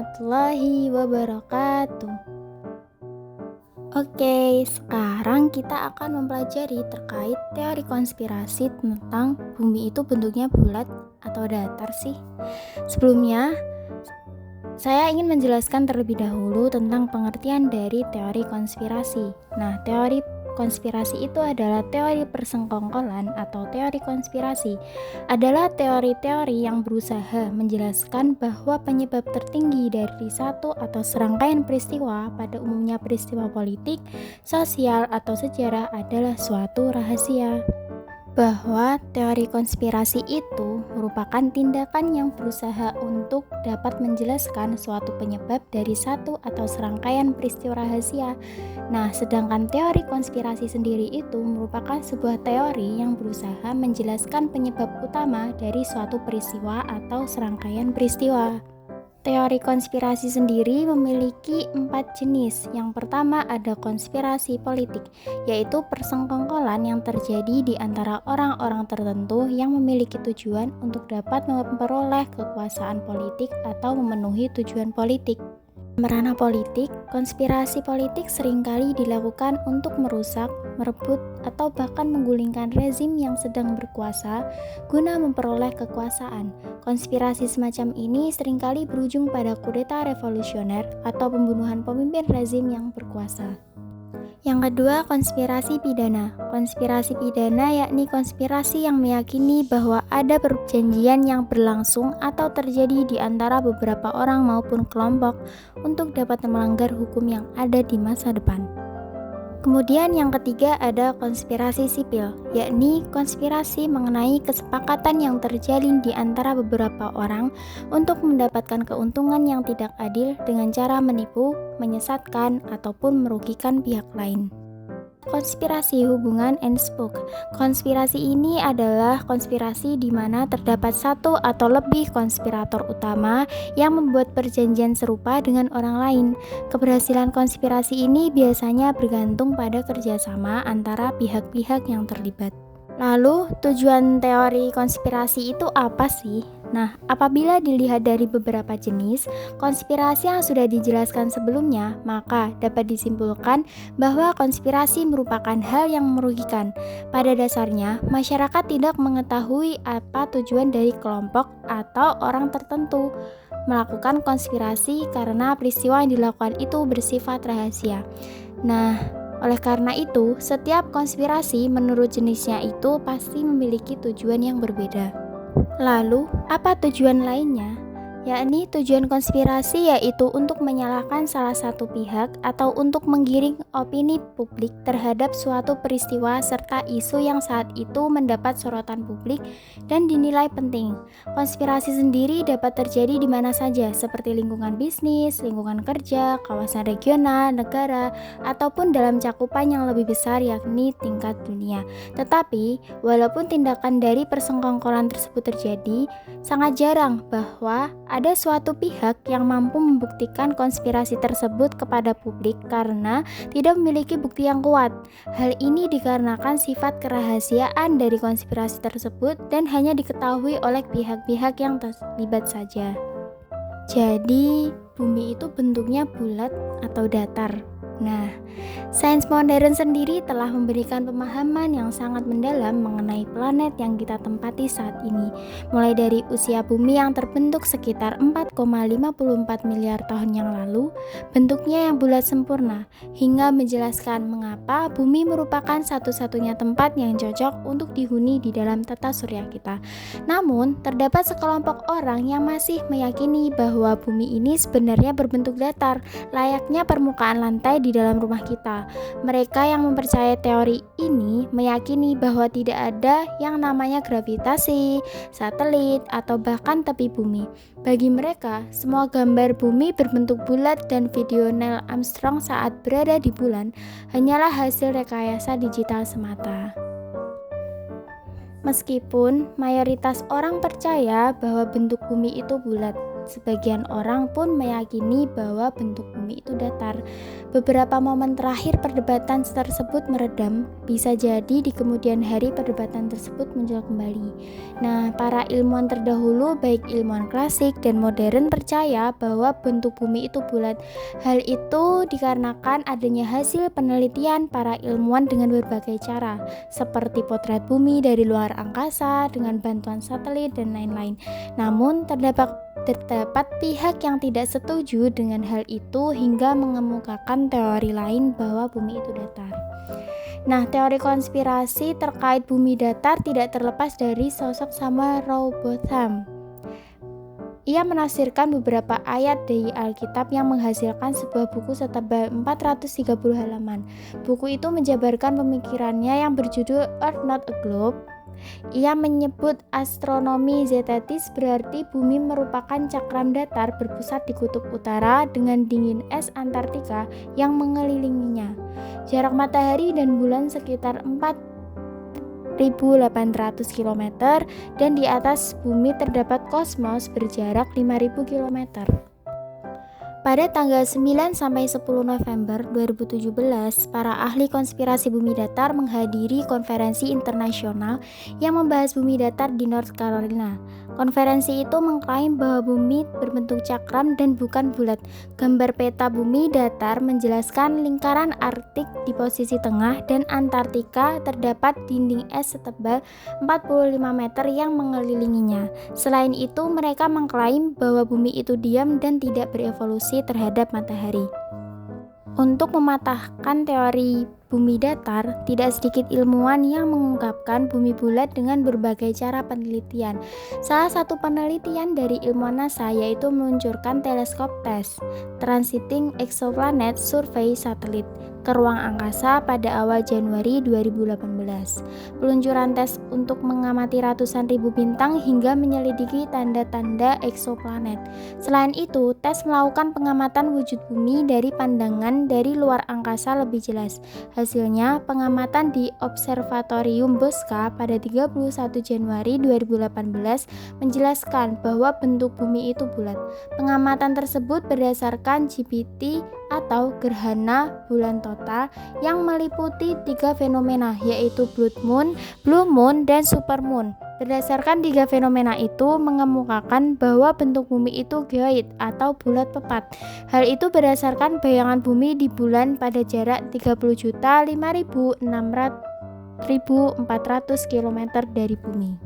warahmatullahi wabarakatuh. Oke, sekarang kita akan mempelajari terkait teori konspirasi tentang bumi itu bentuknya bulat atau datar sih. Sebelumnya, saya ingin menjelaskan terlebih dahulu tentang pengertian dari teori konspirasi. Nah, teori konspirasi itu adalah teori persengkongkolan atau teori konspirasi. Adalah teori-teori yang berusaha menjelaskan bahwa penyebab tertinggi dari satu atau serangkaian peristiwa, pada umumnya peristiwa politik, sosial, atau sejarah, adalah suatu rahasia. Bahwa teori konspirasi itu merupakan tindakan yang berusaha untuk dapat menjelaskan suatu penyebab dari satu atau serangkaian peristiwa rahasia. Nah, sedangkan teori konspirasi sendiri itu merupakan sebuah teori yang berusaha menjelaskan penyebab utama dari suatu peristiwa atau serangkaian peristiwa. Teori konspirasi sendiri memiliki 4 jenis. Yang pertama ada konspirasi politik, yaitu persengkongkolan yang terjadi di antara orang-orang tertentu yang memiliki tujuan untuk dapat memperoleh kekuasaan politik atau memenuhi tujuan politik. Merana politik, konspirasi politik seringkali dilakukan untuk merusak, merebut, atau bahkan menggulingkan rezim yang sedang berkuasa guna memperoleh kekuasaan. Konspirasi semacam ini seringkali berujung pada kudeta revolusioner atau pembunuhan pemimpin rezim yang berkuasa. Yang kedua, konspirasi pidana. Konspirasi pidana yakni konspirasi yang meyakini bahwa ada perjanjian yang berlangsung atau terjadi di antara beberapa orang maupun kelompok untuk dapat melanggar hukum yang ada di masa depan. Kemudian yang ketiga ada konspirasi sipil, yakni konspirasi mengenai kesepakatan yang terjalin di antara beberapa orang untuk mendapatkan keuntungan yang tidak adil dengan cara menipu, menyesatkan, ataupun merugikan pihak lain. Konspirasi hubungan and spook. Konspirasi ini adalah konspirasi di mana terdapat satu atau lebih konspirator utama yang membuat perjanjian serupa dengan orang lain. Keberhasilan konspirasi ini biasanya bergantung pada kerjasama antara pihak-pihak yang terlibat. Lalu, tujuan teori konspirasi itu apa sih? Nah, apabila dilihat dari beberapa jenis konspirasi yang sudah dijelaskan sebelumnya, maka dapat disimpulkan bahwa konspirasi merupakan hal yang merugikan. Pada dasarnya, masyarakat tidak mengetahui apa tujuan dari kelompok atau orang tertentu melakukan konspirasi karena peristiwa yang dilakukan itu bersifat rahasia. Nah, oleh karena itu, setiap konspirasi menurut jenisnya itu pasti memiliki tujuan yang berbeda. Lalu, apa tujuan lainnya? Yakni tujuan konspirasi yaitu untuk menyalahkan salah satu pihak atau untuk menggiring opini publik terhadap suatu peristiwa serta isu yang saat itu mendapat sorotan publik dan dinilai penting. Konspirasi sendiri dapat terjadi di mana saja, seperti lingkungan bisnis, lingkungan kerja, kawasan regional, negara, ataupun dalam cakupan yang lebih besar yakni tingkat dunia. Tetapi, walaupun tindakan dari persengkongkolan tersebut terjadi, sangat jarang bahwa ada suatu pihak yang mampu membuktikan konspirasi tersebut kepada publik karena tidak memiliki bukti yang kuat. Hal ini dikarenakan sifat kerahasiaan dari konspirasi tersebut dan hanya diketahui oleh pihak-pihak yang terlibat saja. Jadi, bumi itu bentuknya bulat atau datar. Nah, sains modern sendiri telah memberikan pemahaman yang sangat mendalam mengenai planet yang kita tempati saat ini, mulai dari usia bumi yang terbentuk sekitar 4,54 miliar tahun yang lalu, bentuknya yang bulat sempurna, hingga menjelaskan mengapa bumi merupakan satu-satunya tempat yang cocok untuk dihuni di dalam tata surya kita. Namun, terdapat sekelompok orang yang masih meyakini bahwa bumi ini sebenarnya berbentuk datar, layaknya permukaan lantai di dalam rumah kita. Mereka yang mempercayai teori ini meyakini bahwa tidak ada yang namanya gravitasi, satelit, atau bahkan tepi bumi. Bagi mereka, semua gambar bumi berbentuk bulat dan video Neil Armstrong saat berada di bulan hanyalah hasil rekayasa digital semata. Meskipun mayoritas orang percaya bahwa bentuk bumi itu bulat, Sebagian orang pun meyakini bahwa bentuk bumi itu datar. Beberapa momen terakhir perdebatan tersebut meredam, bisa jadi di kemudian hari perdebatan tersebut muncul kembali. Nah, para ilmuwan terdahulu, baik ilmuwan klasik dan modern, percaya bahwa bentuk bumi itu bulat. Hal itu dikarenakan adanya hasil penelitian para ilmuwan dengan berbagai cara, seperti potret bumi dari luar angkasa dengan bantuan satelit dan lain-lain. Namun, terdapat pihak yang tidak setuju dengan hal itu hingga mengemukakan teori lain bahwa bumi itu datar. Nah, teori konspirasi terkait bumi datar tidak terlepas dari sosok Samuel Rowbotham. Ia menafsirkan beberapa ayat dari Alkitab yang menghasilkan sebuah buku setebal 430 halaman. Buku itu menjabarkan pemikirannya yang berjudul Earth Not a Globe. Ia menyebut astronomi zetetis berarti bumi merupakan cakram datar berpusat di kutub utara dengan dingin es Antartika yang mengelilinginya. Jarak matahari dan bulan sekitar 4.800 km dan di atas bumi terdapat kosmos berjarak 5.000 km. Pada tanggal 9 sampai 10 November 2017, para ahli konspirasi bumi datar menghadiri konferensi internasional yang membahas bumi datar di North Carolina. Konferensi itu mengklaim bahwa bumi berbentuk cakram dan bukan bulat. Gambar peta bumi datar menjelaskan lingkaran Arktik di posisi tengah dan Antartika terdapat dinding es setebal 45 meter yang mengelilinginya. Selain itu, mereka mengklaim bahwa bumi itu diam dan tidak berevolusi terhadap matahari. Untuk mematahkan teori bumi datar, tidak sedikit ilmuwan yang mengungkapkan bumi bulat dengan berbagai cara penelitian. Salah satu penelitian dari ilmuwan NASA yaitu meluncurkan teleskop TESS, Transiting Exoplanet Survey Satellite, ke ruang angkasa pada awal Januari 2018. Peluncuran TESS untuk mengamati ratusan ribu bintang hingga menyelidiki tanda-tanda eksoplanet. Selain itu, TESS melakukan pengamatan wujud bumi dari pandangan dari luar angkasa lebih jelas. Hasilnya, pengamatan di Observatorium Bosca pada 31 Januari 2018 menjelaskan bahwa bentuk bumi itu bulat. Pengamatan tersebut berdasarkan GPT atau gerhana bulan total yang meliputi 3 fenomena, yaitu blood moon, blue moon, dan supermoon. Berdasarkan 3 fenomena itu mengemukakan bahwa bentuk bumi itu geoid atau bulat pepat. Hal itu berdasarkan bayangan bumi di bulan pada jarak 30.05.400 km dari bumi.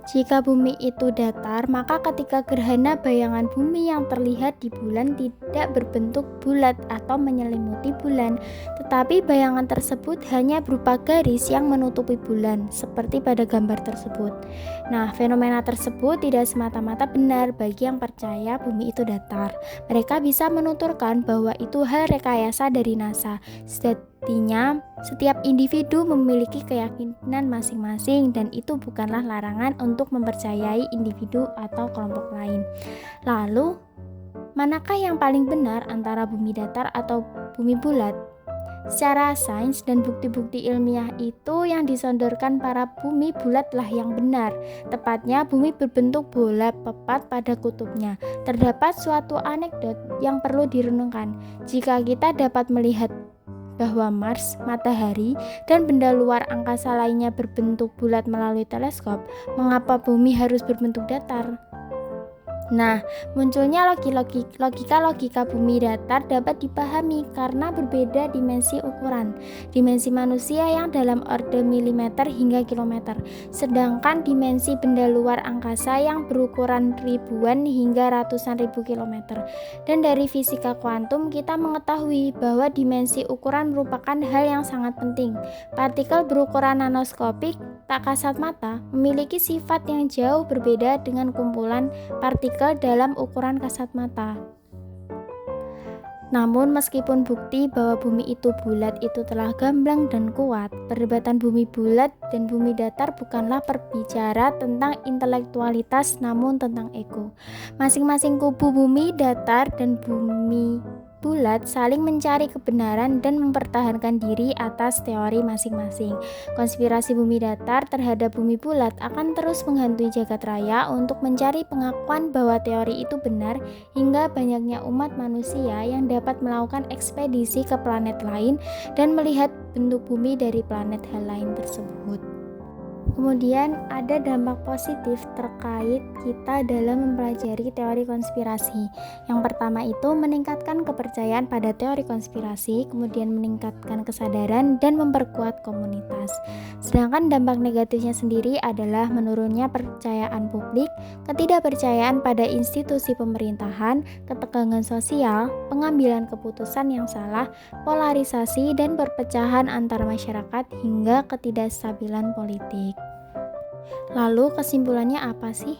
Jika bumi itu datar, maka ketika gerhana bayangan bumi yang terlihat di bulan tidak berbentuk bulat atau menyelimuti bulan, tetapi bayangan tersebut hanya berupa garis yang menutupi bulan, seperti pada gambar tersebut. Nah, fenomena tersebut tidak semata-mata benar bagi yang percaya bumi itu datar. Mereka bisa menuturkan bahwa itu hal rekayasa dari NASA. Artinya, setiap individu memiliki keyakinan masing-masing dan itu bukanlah larangan untuk mempercayai individu atau kelompok lain. Lalu, manakah yang paling benar antara bumi datar atau bumi bulat? Secara sains dan bukti-bukti ilmiah itu yang disodorkan para bumi bulatlah yang benar. Tepatnya bumi berbentuk bola pepat pada kutubnya. Terdapat suatu anekdot yang perlu direnungkan. Jika kita dapat melihat bahwa Mars, matahari, dan benda luar angkasa lainnya berbentuk bulat melalui teleskop, mengapa bumi harus berbentuk datar? Nah, munculnya logika bumi datar dapat dipahami karena berbeda dimensi ukuran. Dimensi manusia yang dalam orde milimeter hingga kilometer, sedangkan dimensi benda luar angkasa yang berukuran ribuan hingga ratusan ribu kilometer. Dan dari fisika kuantum kita mengetahui bahwa dimensi ukuran merupakan hal yang sangat penting. Partikel berukuran nanoskopik tak kasat mata memiliki sifat yang jauh berbeda dengan kumpulan partikel dalam ukuran kasat mata. Namun meskipun bukti bahwa bumi itu bulat itu telah gamblang dan kuat, perdebatan bumi bulat dan bumi datar bukanlah berbicara tentang intelektualitas namun tentang ego. Masing-masing kubu bumi datar dan bumi bulat saling mencari kebenaran dan mempertahankan diri atas teori masing-masing. Konspirasi bumi datar terhadap bumi bulat akan terus menghantui jagat raya untuk mencari pengakuan bahwa teori itu benar, hingga banyaknya umat manusia yang dapat melakukan ekspedisi ke planet lain dan melihat bentuk bumi dari planet hal lain tersebut. Kemudian ada dampak positif terkait kita dalam mempelajari teori konspirasi. Yang pertama itu meningkatkan kepercayaan pada teori konspirasi, kemudian meningkatkan kesadaran dan memperkuat komunitas. Sedangkan dampak negatifnya sendiri adalah menurunnya percayaan publik, ketidakpercayaan pada institusi pemerintahan, ketegangan sosial, pengambilan keputusan yang salah, polarisasi dan perpecahan antar masyarakat hingga ketidakstabilan politik. Lalu kesimpulannya apa sih?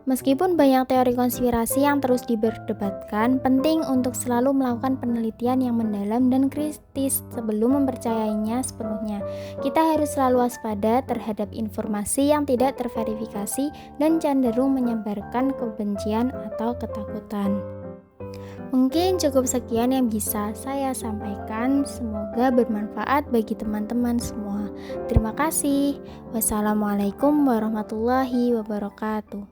Meskipun banyak teori konspirasi yang terus diperdebatkan, penting untuk selalu melakukan penelitian yang mendalam dan kritis sebelum mempercayainya sepenuhnya. Kita harus selalu waspada terhadap informasi yang tidak terverifikasi dan cenderung menyebarkan kebencian atau ketakutan. Mungkin cukup sekian yang bisa saya sampaikan. Semoga bermanfaat bagi teman-teman semua. Terima kasih. Wassalamualaikum warahmatullahi wabarakatuh.